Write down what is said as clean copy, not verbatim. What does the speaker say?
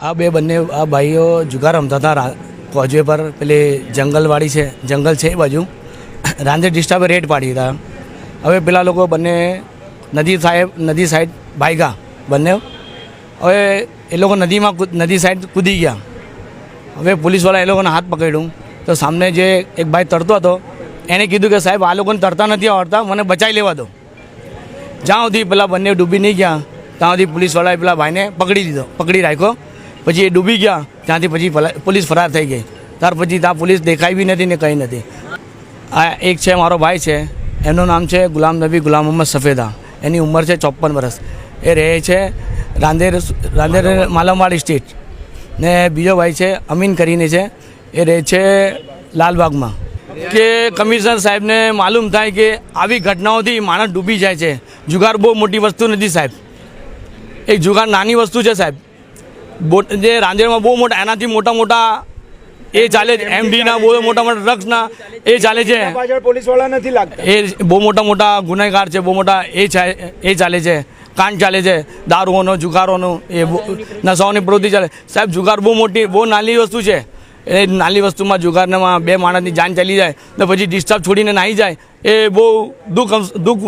આ બંને ભાઈઓ જુગાર રમતા હતા કોઝવે પર, પેલી જંગલવાળી છે, જંગલ છે એ બાજુ રાંદેર ડિસ્ટર્બે રેડ પાડી હતા. હવે પેલા લોકો બંને નદી સાઈડ ભાગ્યા બંને. હવે એ લોકો નદી સાઈડ કૂદી ગયા. હવે પોલીસવાળા એ લોકોને હાથ પકડ્યું તો સામને જે એક ભાઈ તરતો હતો એણે કીધું કે સાહેબ આ લોકોને તરતા નથી આવડતા, મને બચાવી લેવા દો. જ્યાં સુધી પેલા બંને ડૂબી નહીં ગયા ત્યાં સુધી પોલીસવાળાએ પેલા ભાઈને પકડી રાખ્યો. પછી એ ડૂબી ગયા ત્યાંથી પછી પોલીસ ફરાર થઈ ગઈ. ત્યાર પછી ત્યાં પોલીસ દેખાઈ બી નથી ને કંઈ નથી. આ એક છે મારો ભાઈ છે, એનું નામ છે ગુલામ નબી ગુલામ મોહમ્મદ સફેદા. એની ઉંમર છે 54 વર્ષ. એ રહે છે રાંદેર માલમવાડી સ્ટ્રીટ. ને બીજો ભાઈ છે અમીન કરીને છે, એ રહે છે લાલબાગમાં. કે કમિશનર સાહેબને માલુમ થાય કે આવી ઘટનાઓથી માણસ ડૂબી જાય છે. જુગાર બહુ મોટી વસ્તુ નથી સાહેબ, એક જુગાર નાની વસ્તુ છે સાહેબ. જે રાંદેરમાં બહુ મોટા, એનાથી મોટા એ ચાલે છે, એમડીના બહુ મોટા ડ્રગ્સના એ ચાલે છે. પોલીસવાળા નથી લાગતા, એ બહુ મોટા ગુનેગાર છે, બહુ મોટા એ ચાલે છે, કાંડ ચાલે છે, દારૂઓનો જુગારોનો એ નશાઓની પ્રવૃત્તિ ચાલે. સાહેબ જુગાર બહુ નાની વસ્તુ છે. એ નાની વસ્તુમાં જુગારમાં 2 માણસની જાન ચાલી જાય તો પછી ડિસ્ટર્બ છોડીને નાહી જાય, એ બહુ દુઃખ